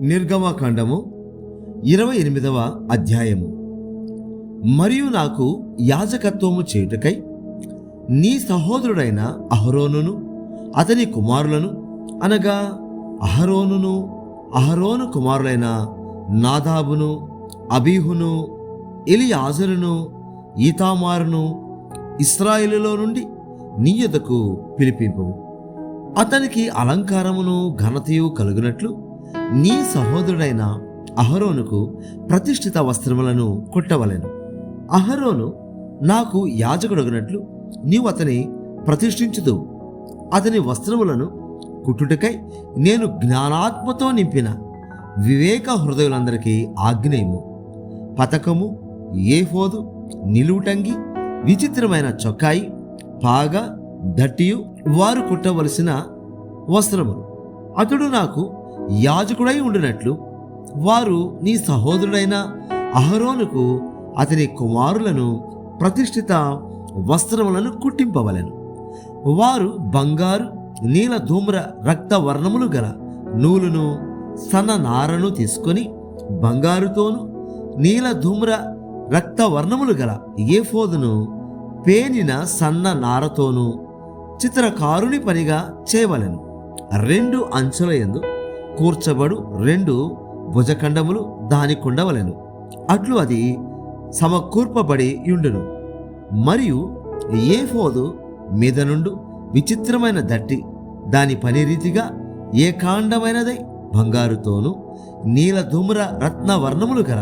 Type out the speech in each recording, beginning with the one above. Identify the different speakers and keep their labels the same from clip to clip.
Speaker 1: నిర్గమకాండము 28వ అధ్యాయము. మరియు నాకు యాజకత్వము చేయుటకై నీ సహోదరుడైన అహరోనును అతని కుమారులను అనగా అహరోను కుమారులైన నాదాబును, అబీహును, ఎలియాజరును, ఈతామారును ఇశ్రాయేలులో నుండి నీ యొద్దకు పిలిపింపు. అతనికి అలంకారమును ఘనతయు కలుగునట్లు నీ సహోదరుడైన అహరోనుకు ప్రతిష్ఠిత వస్త్రములను కుట్టవలెను. అహరోను నాకు యాజకుడగునట్లు నీవు అతని ప్రతిష్ఠించుదు. అతని వస్త్రములను కుట్టుటకై నేను జ్ఞానాత్మతో నింపిన వివేక హృదయులందరికీ ఆజ్ఞయము. పతకము, ఏఫోదు, నిలువుటంగి, విచిత్రమైన చొక్కాయి, పాగా, దట్టియు వారు కుట్టవలసిన వస్త్రములు. అతడు నాకు యాజకుడై ఉండినట్లు వారు నీ సహోదరుడైన అహరోనుకు అతని కుమారులను ప్రతిష్ఠిత వస్త్రములను కుట్టింపవలెను. వారు బంగారు, నీల ధూమ్ర రక్త వర్ణములు గల నూలును, సన్న నారను తీసుకొని బంగారుతోను నీల ధూమ్ర రక్త వర్ణములు గల ఏఫోదును పేనిన సన్న నారతోనూ చిత్రకారుని పనిగా చేయవలెను. 2 అంచుల యందు కూర్చబడు 2 భుజఖండములు దానికుండవలెను. అట్లు అది సమకూర్పబడి యుండును. మరియు ఏఫోదు మీద నుండు విచిత్రమైన దట్టి దాని పని రీతిగా ఏకాండమైనదై బంగారుతోను నీల ధూమ్ర రత్న వర్ణములు గల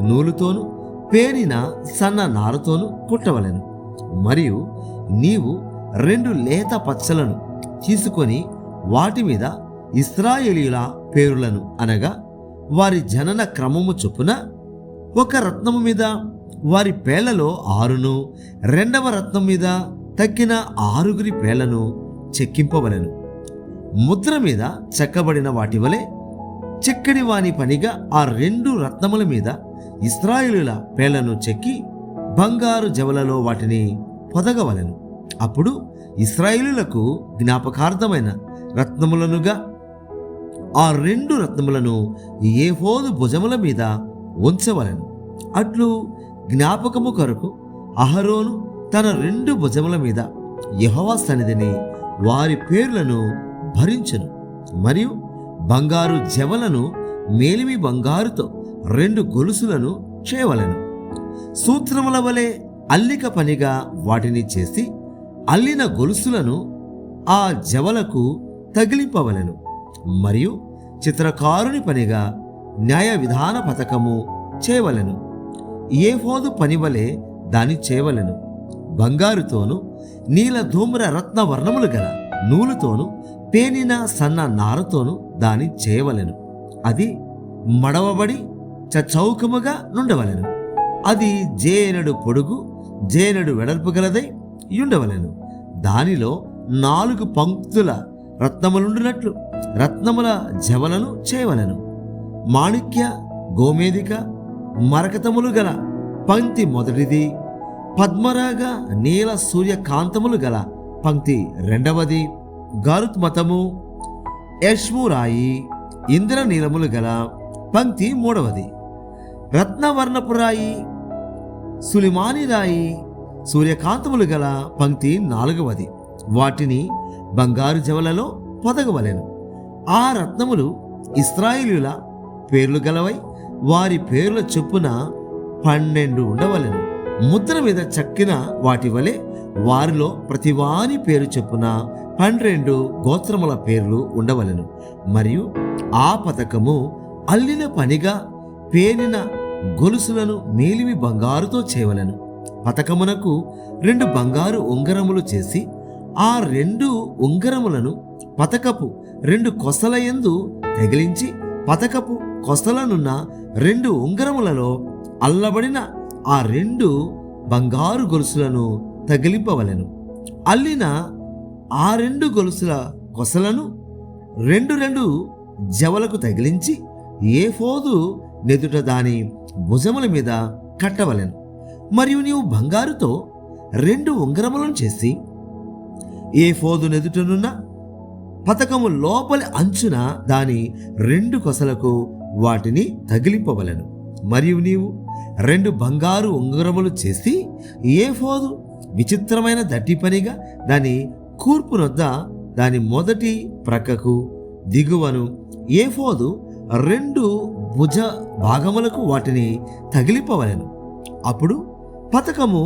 Speaker 1: నూలుతోను పేనిన సన్న నారతోను కుట్టవలెను. మరియు నీవు 2 లేత పచ్చలను తీసుకొని వాటి మీద ఇశ్రాయేలీయుల పేరులను అనగా వారి జనన క్రమము చొప్పున ఒక రత్నము మీద వారి పేళ్లలో 6ను, 2వ రత్నం మీద తక్కిన 6 పేళ్లను చెక్కింపవలెను. ముద్ర మీద చెక్కబడిన వాటి వలె చెక్కడి వాని పనిగా ఆ 2 రత్నముల మీద ఇశ్రాయేలీయుల పేళ్లను చెక్కి బంగారు జవలలో వాటిని పొదగవలెను. అప్పుడు ఇశ్రాయేలీయులకు జ్ఞాపకార్థమైన రత్నములనుగా ఆ 2 రత్నములను ఏఫోదు భుజముల మీద ఉంచవలెను. అట్లు జ్ఞాపకము కొరకు అహరోను తన 2 భుజముల మీద యెహోవా సన్నిధిని వారి పేర్లను భరించెను. మరియు బంగారు జవలను మేలిమి బంగారుతో 2 గొలుసులను చేయవలెను. సూత్రముల వలె అల్లిక పనిగా వాటిని చేసి అల్లిన గొలుసులను ఆ జవలకు తగిలింపవలెను. మరియు చిత్రకారుని పనిగా న్యాయ విధాన పథకము చేయవలెను. ఏఫోదు పని వలె దాని చేయవలెను. బంగారుతోను నీల ధూమ్ర రత్న వర్ణములు గల నూలుతోను పేనిన సన్న నారతోను దాని చేయవలెను. అది మడవబడి చౌకముగా నుండవలెను. అది జేనెడు పొడుగు, జేనెడు వెడల్పు గలదై యుండవలెను. దానిలో 4 పంక్తుల రత్నములుండునట్లు రత్నముల జవలను చేయవలెను. మాణిక్య, గోమేదిక, మరకతములు గల పంక్తి మొదటిది, పద్మరాగ నీల సూర్యకాంతములు గల పంక్తి 2వది, గారుత్మతము, యష్మురాయి, ఇంద్రనీలములు గల పంక్తి 3వది, రత్నవర్ణపు రాయి, సులిమాని రాయి, సూర్యకాంతములు గల పంక్తి 4వది. వాటిని బంగారు జవలలో పొదగవలెను. ఆ రత్నములు ఇశ్రాయేలీయుల పేర్లు గలవై వారి పేర్ల చొప్పున 12 ఉండవలెను. ముద్ర మీద చెక్కిన వాటి వలె వారిలో ప్రతివాని పేరు చొప్పున 12 గోత్రముల పేర్లు ఉండవలెను. మరియు ఆ పతకము అల్లిన పనిగా పేనిన గొలుసులను మేలిమి బంగారుతో చేయవలెను. పతకమునకు 2 బంగారు ఉంగరములు చేసి ఆ 2 ఉంగరములను పతకపు 2 కొసల యందు తగిలించి పతకపు కొసలనున్న 2 ఉంగరములలో అల్లబడిన ఆ 2 బంగారు గొలుసులను తగిలింపవలెను. అల్లిన ఆ 2 గొలుసుల కొసలను 2 జవలకు తగిలించి ఏఫోదు నెదుట దాని భుజముల మీద కట్టవలెను. మరియు నీవు బంగారుతో 2 ఉంగరములను చేసి ఏఫోదు నెదుటనున్న పతకము లోపలి అంచున దాని 2 కొసలకు వాటిని తగిలింపవలెను. మరియు నీవు 2 బంగారు ఉంగరములు చేసి ఏఫోదు విచిత్రమైన దట్టి పనిగా దాని కూర్పునొద్ద దాని మొదటి ప్రక్కకు దిగువను ఏఫోదు 2 భుజ భాగములకు వాటిని తగిలింపవలెను. అప్పుడు పతకము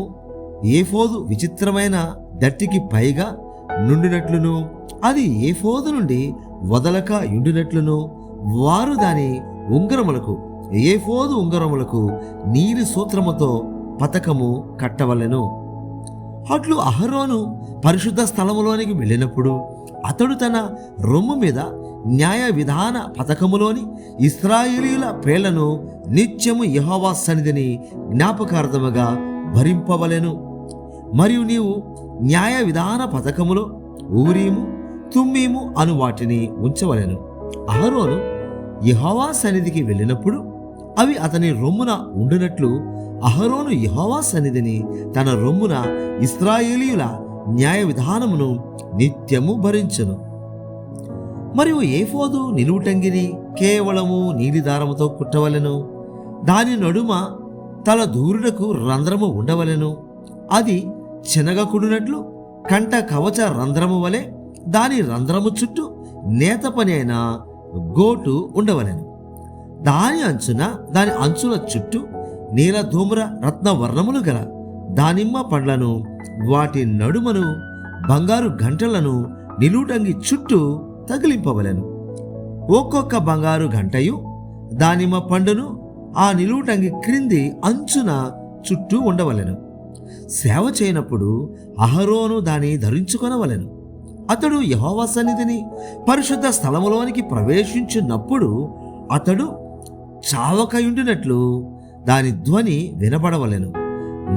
Speaker 1: ఏఫోదు విచిత్రమైన దట్టికి పైగా నుండినట్లును అది ఏఫోదు నుండి వదలక యుండినట్లును వారు దాని ఉంగరములకు ఏఫోదు ఉంగరములకు నీలి సూత్రముతో పతకము కట్టవలెను. అట్లు అహరోను పరిశుద్ధ స్థలములోనికి వెళ్ళినప్పుడు అతడు తన రొమ్ము మీద న్యాయ విధాన పతకములోని ఇశ్రాయేలీయుల పేర్లను నిత్యము యెహోవా సన్నిధిని జ్ఞాపకార్థముగా భరింపవలెను. మరియు నీవు న్యాయ విధాన పతకములో ఊరీము తుమ్మీము అను వాటిని ఉంచవలెను. అహరోను యెహోవా సన్నిధికి వెళ్ళినప్పుడు అవి అతని రొమ్మున ఉండునట్లు అహరోను యెహోవా సన్నిధిని తన రొమ్మున ఇశ్రాయేలీయుల న్యాయ విధానమును నిత్యము భరించును. మరియు ఏఫోదు నిలువుటంగిని కేవలము నీలిదారముతో కుట్టవలెను. దాని నడుమ తల దూరుడకు రంధ్రము ఉండవలెను. అది చెనగకుడినట్లు కంట కవచ రంధ్రము వలె దాని రంధ్రము చుట్టూ నేత పని అయిన గోటు ఉండవలెను. దాని అంచుల చుట్టూ నీల ధూమ్ర రత్న వర్ణములు గల దానిమ్మ పండ్లను వాటి నడుమను బంగారు గంటలను నిలువుటంగి చుట్టూ తగిలింపవలెను. ఒక్కొక్క బంగారు గంటయు దానిమ్మ పండును ఆ నిలువుటంగి క్రింది అంచున చుట్టూ ఉండవలెను. సేవ చేయనప్పుడు అహరోను దాని ధరించుకొనవలెను. అతడు యెహోవా సన్నిధిని పరిశుద్ధ స్థలములోనికి ప్రవేశించినప్పుడు అతడు చావకయుండినట్లు దాని ధ్వని వినబడవలెను.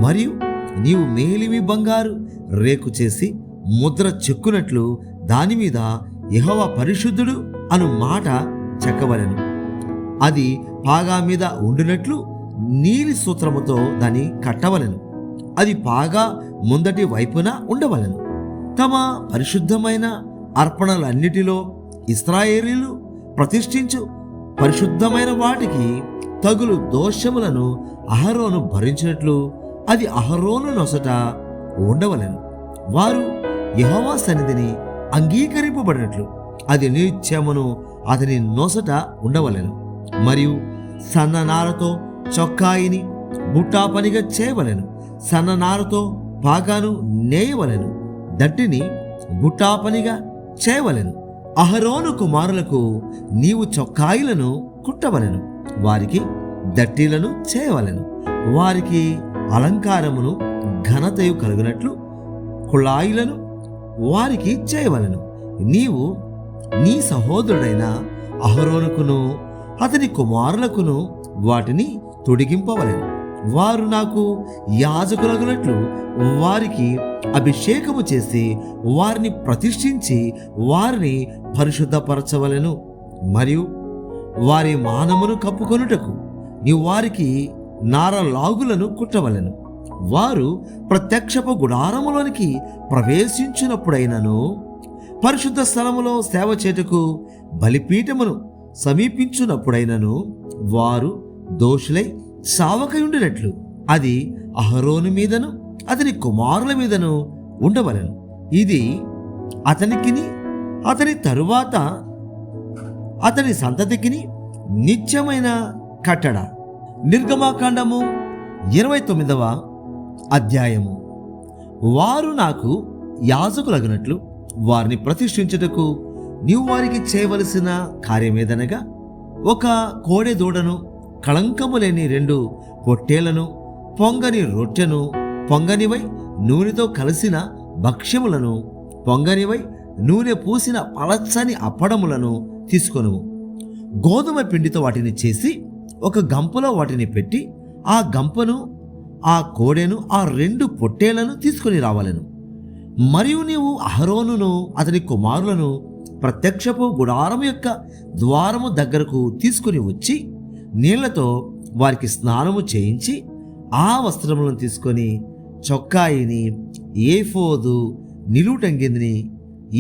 Speaker 1: మరియు నీవు మేలిమి బంగారు రేకు చేసి ముద్ర చెక్కునట్లు దానిమీద యెహోవా పరిశుద్ధుడు అను మాట చెక్కవలెను. అది పాగా మీద ఉండినట్లు నీలి సూత్రముతో దాన్ని కట్టవలెను. అది పాగా ముందటి వైపున ఉండవలెను. తమ పరిశుద్ధమైన అర్పణలన్నిటిలో ఇశ్రాయేలీయులు ప్రతిష్ఠించు పరిశుద్ధమైన వాటికి తగులు దోషములను అహరోను భరించినట్లు అది అహరోను నొసట ఉండవలెను. వారు యెహోవా సన్నిధిని అంగీకరింపబడినట్లు అది నిత్యమును అతని నొసట ఉండవలెను. మరియు సన్ననారతో చొక్కాయిని బుట్టా పనిగా చేయవలెను. సన్ననారతో పాగాను నేయవలెను. దట్టిని బుట్టా పనిగా చేయవలెను. అహరోను కుమారులకు నీవు చొక్కాయిలను కుట్టవలెను. వారికి దట్టిలను చేయవలెను. వారికి అలంకారమును ఘనతయు కలుగునట్లు కుళాయిలను వారికి చేయవలెను. నీవు నీ సహోదరుడైన అహరోనుకును అతని కుమారులకును వాటిని తొడిగింపవలెను. వారు నాకు యాజకులగునట్లు వారికి అభిషేకము చేసి వారిని ప్రతిష్ఠించి వారిని పరిశుద్ధపరచవలెను. మరియు వారి మానమును కప్పుకొనుటకు నీవు వారికి నారలాగులను కుట్టవలెను. వారు ప్రత్యక్షపు గుడారములోనికి ప్రవేశించినప్పుడైనను పరిశుద్ధ స్థలములో సేవ చేటుకు బలిపీఠమును సమీపించున్నప్పుడైనను వారు దోషులై సావకయుండినట్లు అది అహరోను మీదను అతని కుమారుల మీదను ఉండవలెను. ఇది అతనికిని అతని తరువాత అతని సంతతికిని నిత్యమైన కట్టడ. నిర్గమాకాండము 29వ అధ్యాయము. వారు నాకు యాజకులగునట్లు వారిని ప్రతిష్ఠించుటకు నీవు వారికి చేయవలసిన కార్యమేదనగా ఒక కోడె దూడను, కళంకము లేని 2 పొట్టేలను, పొంగని రొట్టెను, పొంగనివై నూనెతో కలిసిన భక్ష్యములను, పొంగనివై నూనె పూసిన పలచని అప్పడములను తీసుకొనుము. గోధుమ పిండితో వాటిని చేసి ఒక గంపలో వాటిని పెట్టి ఆ గంపను, ఆ కోడెను, ఆ 2 పొట్టేలను తీసుకొని రావాలను. మరియు నీవు అహరోనును అతని కుమారులను ప్రత్యక్షపు గుడారము యొక్క ద్వారము దగ్గరకు తీసుకుని వచ్చి నీళ్లతో వారికి స్నానము చేయించి ఆ వస్త్రములను తీసుకొని చొక్కాయిని, ఏఫోదు నిలువుటంగిని,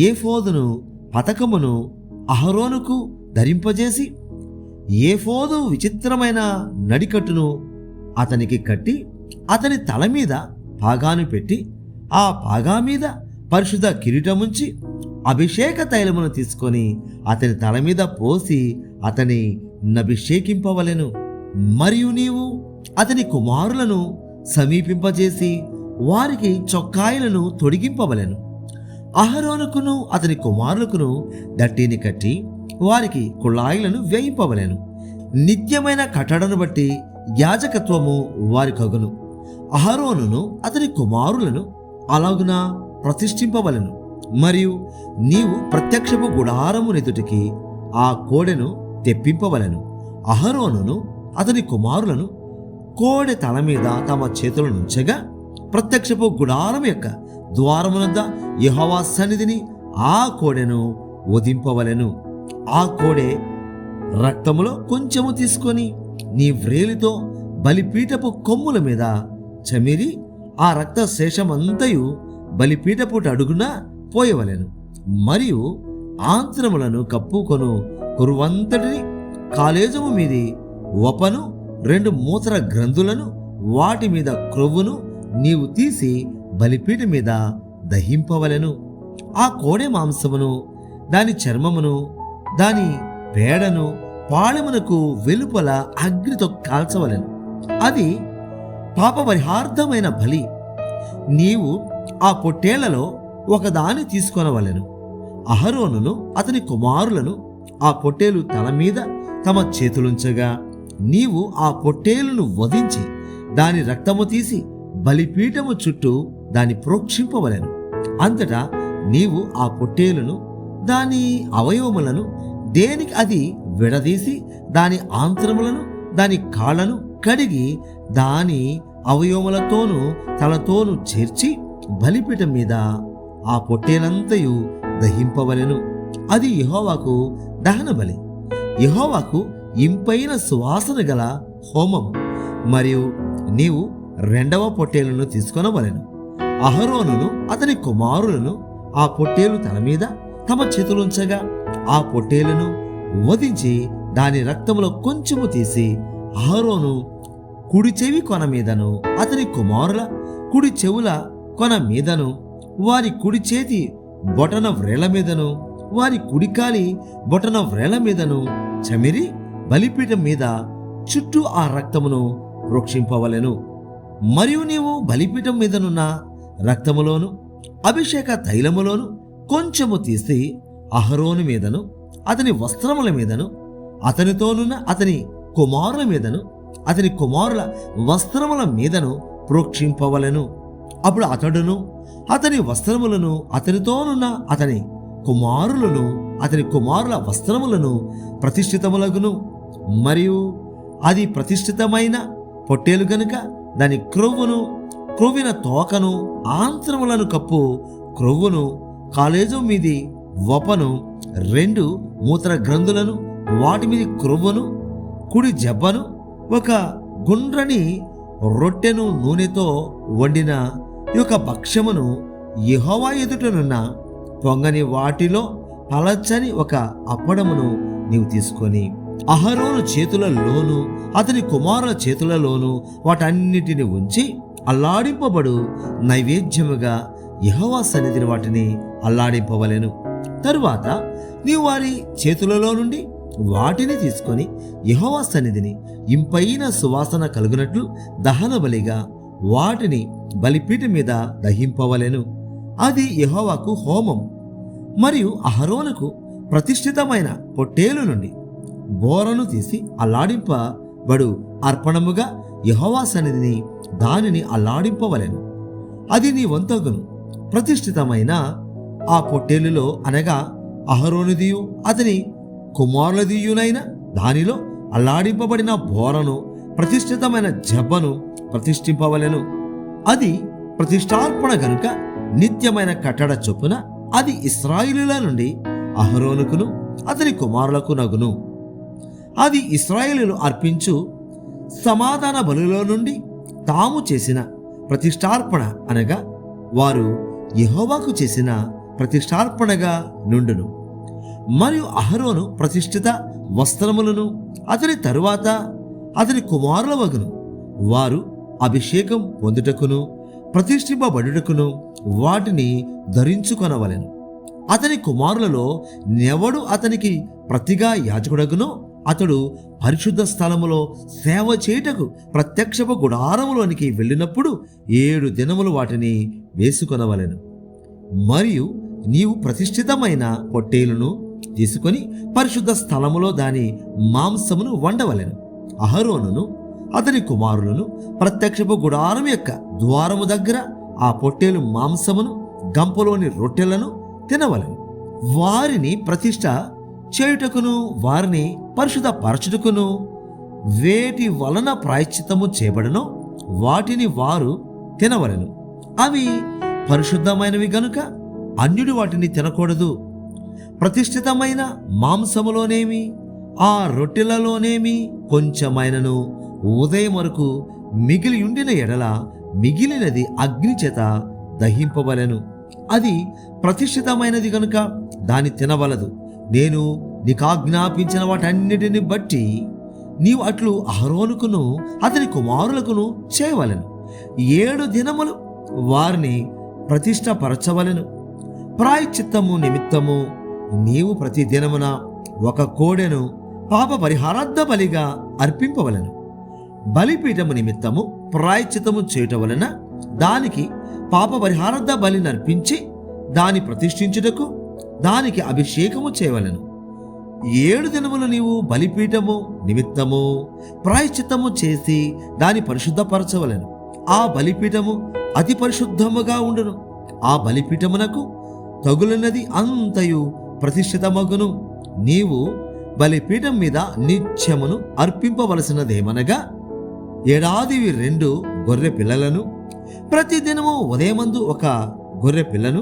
Speaker 1: ఏఫోదును పతకమును అహరోనుకు ధరింపజేసి ఏఫోదు విచిత్రమైన నడికట్టును అతనికి కట్టి అతని తల మీద పాగాను పెట్టి ఆ పాగా మీద పరిశుద్ధ కిరీటముంచి అభిషేక తైలమును తీసుకొని అతని తల మీద పోసి అతని నభిషేకింపవలెను. మరియు నీవు అతని కుమారులను సమీపింపజేసి వారికి చొక్కాయలను తొడిగింపవలెను. అహరోనుకును అతని కుమారులకును దట్టిని కట్టి వారికి కుళాయిలను వేయింపవలెను. నిత్యమైన కట్టడను బట్టి యాజకత్వము వారి కగును. అహరోనును అతని కుమారులను అలాగున ప్రతిష్ఠింపవలెను. మరియు నీవు ప్రత్యక్షపు గుడారము నెదుటికి ఆ కోడెను తెప్పింపవలెను. అహరోనును అతని కుమారులను కోడె తల మీద తమ చేతులనుంచగా ప్రత్యక్షపు గుడారం యొక్క ద్వారమునద్ద యెహోవా సన్నిధిని ఆ కోడెను వధింపవలెను. ఆ కోడె రక్తములో కొంచెము తీసుకొని నీ వ్రేలితో బలిపీఠపు కొమ్ముల మీద చమిరి ఆ రక్త శేషమంతయు బలిపీఠపు అడుగున పోయవలెను. మరియు ఆంత్రములను కప్పుకొను కురువంతటిని కాలేజము మీది వపను 2 మూత్ర గ్రంథులను వాటి మీద క్రొవ్వును నీవు తీసి బలిపీఠం మీద దహింపవలెను. ఆ కోడె మాంసమును దాని చర్మమును దాని పేడను పాళెమునకు వెలుపల అగ్నితో కాల్చవలెను. అది పాపపరిహార్థమైన బలి. నీవు ఆ పొట్టేళ్లలో ఒకదాని తీసుకొనవలెను. అహరోనును అతని కుమారులను ఆ పొట్టేలు తల మీద తమ చేతులుంచగా నీవు ఆ పొట్టేలును వధించి దాని రక్తము తీసి బలిపీఠము చుట్టూ దాని ప్రోక్షింపవలెను. అంతటా నీవు ఆ పొట్టేలును దాని అవయవములను దేనికి అది విడదీసి దాని ఆంత్రములను దాని కాళ్లను కడిగి దాని అవయవములతోనూ తలతోనూ చేర్చి బలిపీఠం మీద ఆ పొట్టేలంతయు దహింపవలెను. అది యెహోవాకు దహన బలి, యెహోవాకు ఇంపైన సువాసన గల హోమము. మరియు నీవు 2వ పొట్టేలును తీసుకొనవలెను. అహరోనును అతని కుమారులను ఆ పొట్టేలు తల మీద తమ చేతులుంచగా ఆ పొట్టేలును వధించి దాని రక్తములో కొంచెము తీసి అహరోను కుడి చెవి కొన మీదను అతని కుమారుల కుడి చెవుల కొన మీదను వారి కుడి చేతి బొటన వ్రేళ్ల మీదను వారి కుడికాలి బొటన వ్రేళ్ల మీదను చమిరి బలిపీఠం మీద చుట్టూ ఆ రక్తమును ప్రోక్షింపవలెను. మరియు నీవు బలిపీఠం మీదనున్న రక్తములోను అభిషేక తైలములోను కొంచెము తీసి అహరోను మీదను అతని వస్త్రముల మీదను అతనితోనున్న అతని కుమారుల మీదను అతని కుమారుల వస్త్రముల మీదను ప్రోక్షింపవలెను. అప్పుడు అతడును అతని వస్త్రములను అతనితోనున్న అతని కుమారులను అతని కుమారుల వస్త్రములను ప్రతిష్ఠితములగును. మరియు అది ప్రతిష్ఠితమైన పొట్టేలు గనుక దాని క్రొవ్వును క్రొవ్విన తోకను ఆంత్రములను కప్పు క్రొవ్వును కాలేజం మీది వపను 2 మూత్ర గ్రంథులను వాటి మీది క్రొవ్వును కుడి జబ్బను ఒక గుండ్రని రొట్టెను నూనెతో వండిన యొక్క భక్ష్యమును యెహోవా ఎదుటనున్న పొంగని వాటిలో పలచని ఒక అప్పడమును నీవు తీసుకొని అహరోను చేతులలోను అతని కుమారుల చేతులలోను వాటన్నిటిని ఉంచి అల్లాడింపబడు నైవేద్యముగా యెహోవా సన్నిధిని వాటిని అల్లాడింపవలెను. తరువాత నీవు వారి చేతులలో నుండి వాటిని తీసుకొని యెహోవా సన్నిధిని ఇంపైన సువాసన కలుగునట్లు దహన బలిగా వాటిని బలిపీఠం మీద దహింపవలెను. అది యెహోవాకు హోమం. మరియు అహరోనుకు ప్రతిష్ఠితమైన పొట్టేలు నుండి బోరను తీసి అల్లాడింపబడు అర్పణముగా యెహోవా సన్నిధిని దానిని అల్లాడింపవలెను. అది నీ వంతగును. ప్రతిష్ఠితమైన ఆ పొట్టేలులో అనగా అహరోనుదియు అతని కుమారులదియునైన దానిలో అల్లాడింపబడిన బోరను ప్రతిష్ఠితమైన జబ్బను ప్రతిష్ఠింపవలెను. అది ప్రతిష్టార్పణ గనుక నిత్యమైన కట్టడ చొప్పున అది ఇశ్రాయేలుల నుండి అహరోనుకును అతని కుమారులకు నగును. అది ఇశ్రాయేలులు అర్పించు సమాధాన బలులో నుండి తాము చేసిన ప్రతిష్టార్పణ అనగా వారు యెహోవాకు చేసిన ప్రతిష్టార్పణగా నుండును. మరియు అహరోను ప్రతిష్ఠిత వస్త్రములను అతని తరువాత అతని కుమారుల వగును వారు అభిషేకం పొందుటకును ప్రతిష్ఠింపబడుటకును వాటిని ధరించుకొనవలెను. అతని కుమారులలో నెవడు అతనికి ప్రతిగా యాజకుడగునో అతడు పరిశుద్ధ స్థలములో సేవ చేయుటకు ప్రత్యక్షపు గుడారములోనికి వెళ్ళినప్పుడు 7 దినములు వాటిని వేసుకొనవలెను. మరియు నీవు ప్రతిష్ఠితమైన పొట్టేలును తీసుకొని పరిశుద్ధ స్థలములో దాని మాంసమును వండవలెను. అహరోనును అతని కుమారులను ప్రత్యక్షపు గుడారం యొక్క ద్వారము దగ్గర ఆ పొట్టేలు మాంసమును గంపలోని రొట్టెలను తినవలెను. వారిని ప్రతిష్ఠ చేయుటకును వారిని పరిశుద్ధ పరచుటకును వేటి వలన ప్రాయశ్చిత్తము చేయబడనో వాటిని వారు తినవలెను. అవి పరిశుద్ధమైనవి గనుక అన్యుడు వాటిని తినకూడదు. ప్రతిష్ఠితమైన మాంసములోనేమి ఆ రొట్టెలలోనేమి కొంచెమైనను ఉదయం వరకు మిగిలి ఉండిన ఎడల మిగిలినది అగ్ని చేత దహింపవలెను. అది ప్రతిష్ఠితమైనది గనుక దాన్ని తినవలదు. నేను నీకాజ్ఞాపించిన వాటన్నిటిని బట్టి నీవు అట్లు అహరోనుకును అతని కుమారులకును చేయవలెను. 7 దినములు వారిని ప్రతిష్ఠపరచవలెను. ప్రాయశ్చిత్తము నిమిత్తము నీవు ప్రతి దినమున ఒక కోడెను పాప పరిహారార్థ బలిగా అర్పింపవలెను. బలిపీఠము నిమిత్తము ప్రాయశ్చిత్తము చేయటం వలన దానికి పాప పరిహారార్థ బలిని అర్పించి దాని ప్రతిష్ఠించుటకు దానికి అభిషేకము చేయవలెను. 7 దినములు నీవు బలిపీఠము నిమిత్తము ప్రాయశ్చిత్తము చేసి దాని పరిశుద్ధపరచవలెను. ఆ బలిపీఠము అతి పరిశుద్ధముగా ఉండును. ఆ బలిపీఠమునకు తగులున్నది అంతయు ప్రతిష్ఠితమగును. నీవు బలిపీఠం మీద నిత్యమును అర్పింపవలసినదేమనగా ఏడాదివి 2 గొర్రె పిల్లలను, ప్రతిదినము ఉదయమందు ఒక గొర్రె పిల్లను,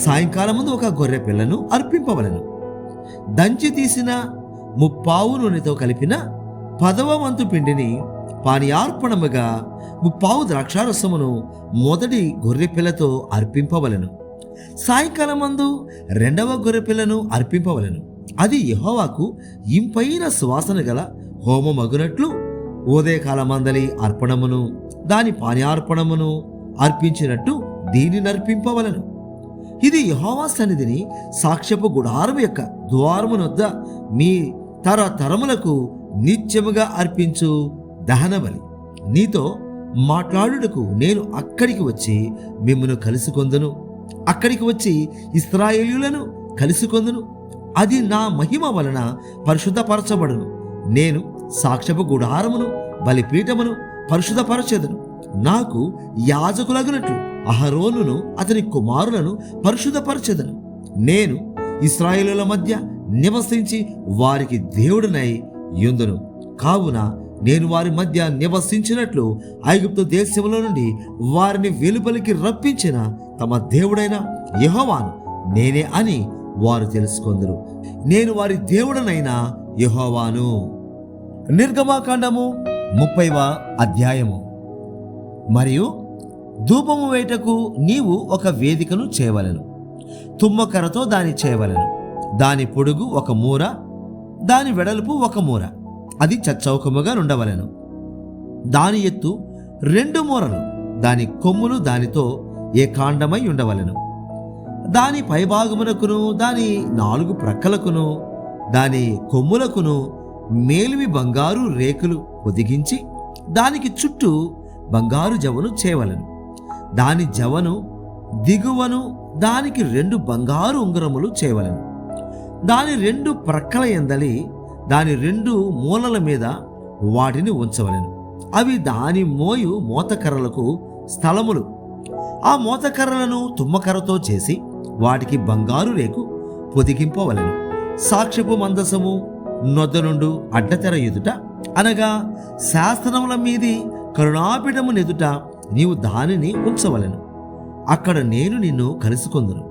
Speaker 1: సాయంకాలమందు ఒక గొర్రె పిల్లను అర్పింపవలెను. దంచి తీసిన 30 నూనెతో కలిపిన 10వ వంతు పిండిని పానీయార్పణముగా 30 ద్రాక్షారసమును మొదటి గొర్రె పిల్లతో అర్పింపవలెను. సాయంకాలమందు 2వ గొర్రె పిల్లను అర్పింపవలెను. అది యెహోవాకు ఇంపైన సువాసన గల హోమమగునట్లు ఉదయకాలమందలి అర్పణమును దాని పానీయార్పణమును అర్పించినట్టు దీనిని అర్పింపవలెను. ఇది యెహోవా సన్నిధిని సాక్ష్యపు గుడారం యొక్క ద్వారమునొద్ద మీ తరతరములకు నిత్యముగా అర్పించు దహనబలి. నీతో మాట్లాడుటకు నేను అక్కడికి వచ్చి మిమ్మును కలుసుకొందును. అక్కడికి వచ్చి ఇశ్రాయేలీయులను కలుసుకొందును. అది నా మహిమ వలన పరిశుద్ధపరచబడును. నేను సాక్ష్యపు గుడారమును బలిపీఠమును పరిశుద్ధపరచెదను. నాకు యాజకులగునట్లు అహరోనును అతని కుమారులను పరిశుద్ధపరచెదను. నేను ఇశ్రాయేలుల మధ్య నివసించి వారికి దేవుడినై యుందును. కావున నేను వారి మధ్య నివసించినట్లు ఐగుప్తు దేశంలో నుండి వారిని వెలుపలికి రప్పించిన తమ దేవుడైన యెహోవాను నేనే అని వారు తెలుసుకొందురు. నేను వారి దేవుడనైన యెహోవాను. నిర్గమాకాండము 30వ అధ్యాయము. మరియు ధూపము వేటకు నీవు ఒక వేదికను చేయవలెను. తుమ్మకర్రతో దాన్ని చేయవలెను. దాని పొడుగు 1 మూర, దాని వెడల్పు 1 మూర. అది చచ్చౌకముగా ఉండవలెను. దాని ఎత్తు 2 మూరలు. దాని కొమ్ములు దానితో ఏకాండమై ఉండవలెను. దాని పైభాగమునకును దాని 4 ప్రక్కలకును దాని కొమ్ములకును మేలిమి బంగారు రేకులు పొదిగించి దానికి చుట్టూ బంగారు జవను చేయవలెను. దాని జవను దిగువను దానికి 2 బంగారు ఉంగరములు చేయవలెను. దాని 2 ప్రక్కల యందలి దాని 2 మూలల మీద వాటిని ఉంచవలెను. అవి దాని మోయు మోతకర్రలకు స్థలములు. ఆ మోతకర్రలను తుమ్మకర్రతో చేసి వాటికి బంగారు రేకు పొదిగింపవలెను. సాక్ష్యపు మందసము నొద్ద నుండు అడ్డతెర ఎదుట అనగా శాస్త్రముల మీది కరుణాపీఠము ఎదుట నీవు దానిని ఉంచవలెను. అక్కడ నేను నిన్ను కలుసుకొందును.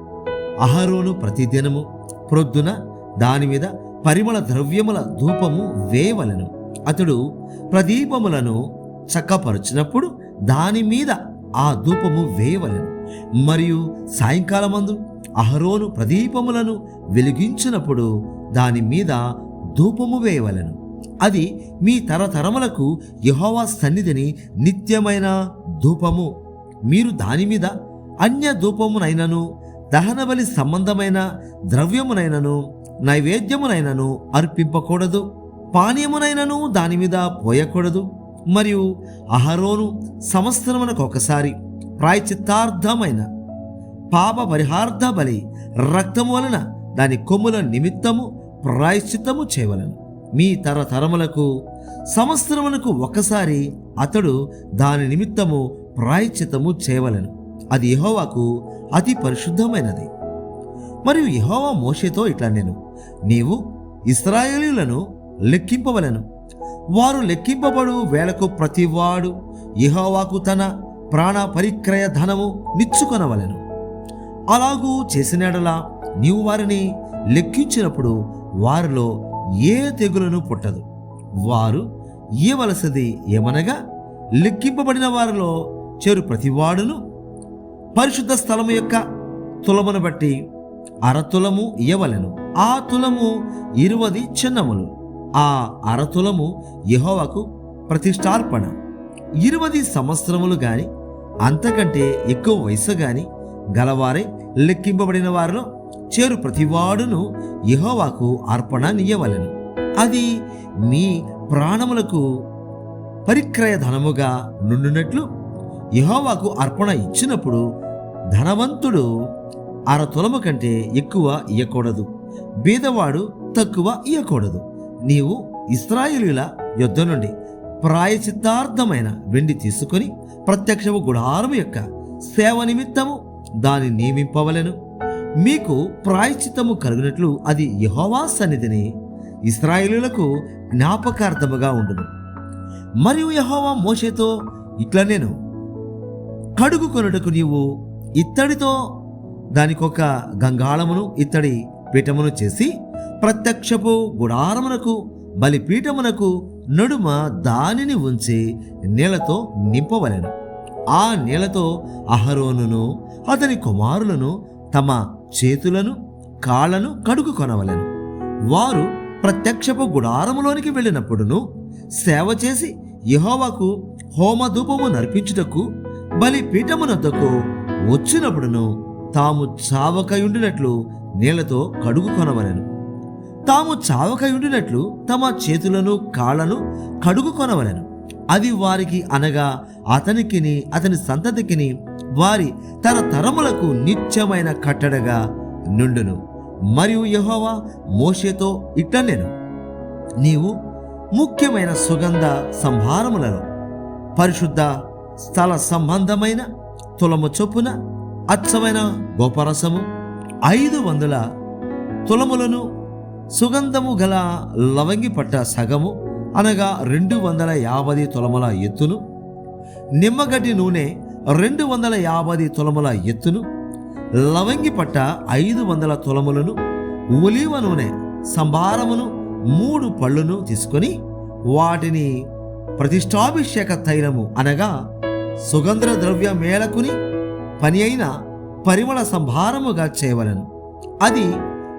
Speaker 1: అహరోను ప్రతిదినము ప్రొద్దున దాని మీద పరిమళ ద్రవ్యముల ధూపము వేయవలెను. అతడు ప్రదీపములను చక్కపరుచినప్పుడు దాని మీద ఆ ధూపము వేయవలెను. మరియు సాయంకాలమందు అహరోను ప్రదీపములను వెలిగించినప్పుడు దాని మీద ధూపము వేయవలెను. అది మీ తరతరములకు యెహోవా సన్నిధిని నిత్యమైన ధూపము. మీరు దాని మీద అన్య ధూపమునైనను దహనబలి సంబంధమైన ద్రవ్యమునైనను నైవేద్యమునైనను అర్పింపకూడదు. పానీయమునైనను దాని మీద పోయకూడదు. మరియు అహరోను సంవత్సరమునకు ఒకసారి ప్రాయచిత్తార్థమైన పాప పరిహార్థ బలి రక్తము వలన దాని కొమ్ముల నిమిత్తము ప్రాయశ్చిత్తము చేయవలెను. మీ తరతరములకు సంవత్సరమునకు ఒకసారి అతడు దాని నిమిత్తము ప్రాయశ్చిత్తము చేయవలెను. అది యెహోవాకు అతి పరిశుద్ధమైనది. మరియు యెహోవా మోషేతో ఇట్లా నేను, నీవు ఇశ్రాయేలీయులను లెక్కింపవలెను. వారు లెక్కింపబడు వేళకు ప్రతివాడు యెహోవాకు తన ప్రాణ పరిక్రయ ధనము నిచ్చుకొనవలెను. అలాగూ చేసినడలా నీవు వారిని లెక్కించినప్పుడు వారిలో ఏ తెగులను పుట్టదు. వారు ఇయ్యవలసినది ఏమనగా, లెక్కింపబడిన వారిలో చెరు ప్రతివాడును పరిశుద్ధ స్థలము యొక్క తులమును బట్టి అరతులము ఇయ్యవలెను. ఆ తులము 20 చిన్నములు. ఆ అరతులము యెహోవాకు ప్రతిష్టార్పణ. 20 సంవత్సరములు గాని అంతకంటే ఎక్కువ వయసు గాని గలవారే లెక్కింపబడిన వారిలో చేరు ప్రతివాడును యెహోవాకు అర్పణ నియ్యవలెను. అది మీ ప్రాణములకు పరిక్రయ ధనముగా నుండునట్లు యెహోవాకు అర్పణ ఇచ్చినప్పుడు ధనవంతుడు అరతులము కంటే ఎక్కువ ఇయ్యకూడదు, బీదవాడు తక్కువ ఇయ్యకూడదు. నీవు ఇశ్రాయేలీయుల యొద్ద నుండి ప్రాయచిత్తార్థమైన వెండి తీసుకొని ప్రత్యక్షపు గుడారము యొక్క సేవ నిమిత్తము దాన్ని నియమింపవలెను. మీకు ప్రాయచిత్తము కలుగునట్లు అది యెహోవా సన్నిధిని ఇశ్రాయేలీయులకు జ్ఞాపకార్థముగా ఉండును. మరియు యెహోవా మోషేతో ఇట్లా నేను, కడుగు కొనుటకు నీవు ఇత్తడితో దానికొక గంగాళమును ఇత్తడి పీఠమును చేసి ప్రత్యక్షపు గుడారమునకు బలిపీఠమునకు నడుమ దానిని ఉంచి నీళ్లతో నింపవలెను. ఆ నీళ్లతో అహరోనును అతని కుమారులను తమ చేతులను కాళ్లను కడుగు కొనవలెను. వారు ప్రత్యక్షపు గుడారములోనికి వెళ్ళినప్పుడును సేవ చేసి యెహోవాకు హోమధూపము నర్పించుటకు బలిపీఠమునొద్దకు వచ్చినప్పుడును తాము చావకయుండినట్లు నీళ్లతో కడుగు కొనవలెను. తాము చావకయుండినట్లు తమ చేతులను కాళ్లను కడుగు కొనవలెను. అది వారికి అనగా అతనికిని అతని సంతతికిని వారి తరతరములకు నిత్యమైన కట్టడగా నుండును. మరియు యెహోవా మోషేతో ఇట్లా నేను, నీవు ముఖ్యమైన సుగంధ సంభారములలో పరిశుద్ధ స్థల సంబంధమైన తులము చొప్పున అచ్చమైన గోపరసము 500 తులములను, సుగంధము గల లవంగి పట్ట సగము అనగా 250 తులముల ఎత్తును, నిమ్మగడ్డి నూనె 250 తులముల ఎత్తును, లవంగి పట్ట 500 తులములను, ఒలీవ నూనె సంభారమును 3 పళ్ళును తీసుకొని వాటిని ప్రతిష్టాభిషేక తైలము అనగా సుగంధ ద్రవ్య మేళకుని పని అయిన పరిమళ సంభారముగా చేయవలెను. అది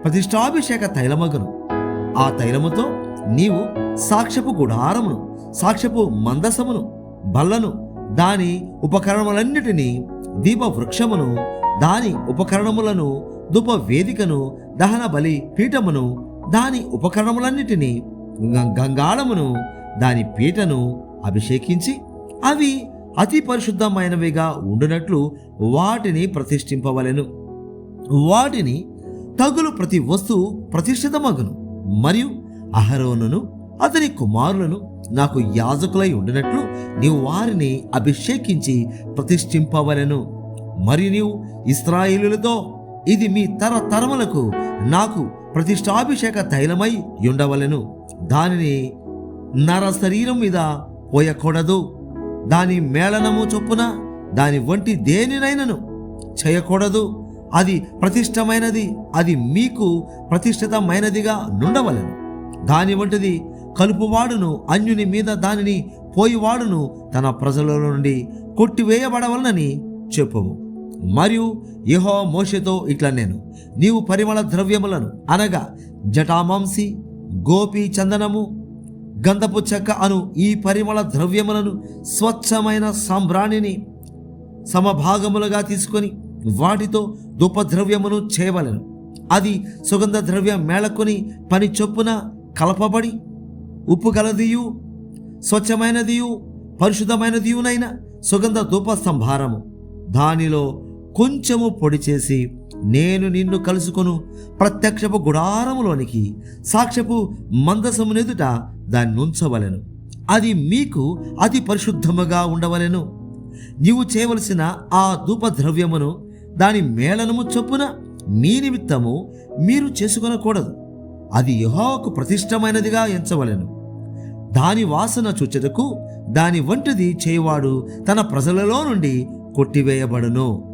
Speaker 1: ప్రతిష్టాభిషేక తైలమగును. ఆ తైలముతో నీవు సాక్ష్యపు గుడారమును, సాక్ష్యపు మందసమును, బల్లను, దాని ఉపకరణములన్నిటినీ, దీప వృక్షమును, దాని ఉపకరణములను, ధూప వేదికను, దహన బలి పీఠమును, దాని ఉపకరణములన్నిటినీ, గంగాళమును, దాని పీటను అభిషేకించి అవి అతి పరిశుద్ధమైనవిగా ఉండునట్లు వాటిని ప్రతిష్ఠింపవలెను. వాటిని తగులు ప్రతి వస్తువు ప్రతిష్ఠితమగును. మరియు అహరోనును అతని కుమారులను నాకు యాజకులై ఉండినట్లు నీవు వారిని అభిషేకించి ప్రతిష్ఠింపవలెను. మరియు నీవు ఇశ్రాయేలీయులతో, ఇది మీ తరతరములకు నాకు ప్రతిష్టాభిషేక తైలమై ఉండవలెను. దానిని నర శరీరం మీద పోయకూడదు. దాని మేళనము చొప్పున దాని వంటి దేనినైనను చేయకూడదు. అది ప్రతిష్టమైనది, అది మీకు ప్రతిష్ఠితమైనదిగా నుండవలెను. దాని వంటిది కలుపువాడును అన్యుని మీద దానిని పోయివాడును తన ప్రజల నుండి కొట్టివేయబడవలనని చెప్పుము. మరియు యెహోవా మోషేతో ఇట్లా నేను నీవు పరిమళ ద్రవ్యములను అనగా జటామాంసి, గోపి చందనము, గంధపు చెక్క అను ఈ పరిమళ ద్రవ్యములను స్వచ్ఛమైన సాంబ్రాణిని సమభాగములుగా తీసుకొని వాటితో ధూపద్రవ్యమును చేయవలెను. అది సుగంధ ద్రవ్య మేళకొని పని చొప్పున కలపబడి ఉప్పు గలదియు స్వచ్ఛమైనదియు పరిశుద్ధమైనదియునైన సుగంధ ధూప సంభారము. దానిలో కొంచెము పొడి చేసి నేను నిన్ను కలుసుకొను ప్రత్యక్షపు గుడారములోనికి సాక్ష్యపు మందసమునెదుట దాన్ని ఉంచవలెను. అది మీకు అతి పరిశుద్ధముగా ఉండవలెను. నీవు చేయవలసిన ఆ ధూపద్రవ్యమును దాని మేళనము చొప్పున మీ నిమిత్తము మీరు చేసుకొనకూడదు. అది యెహోవాకు ప్రతిష్టమైనదిగా ఎంచవలెను. దాని వాసన చూచెదకు దాని వంటిది చేయవాడు తన ప్రజలలో నుండి కొట్టివేయబడును.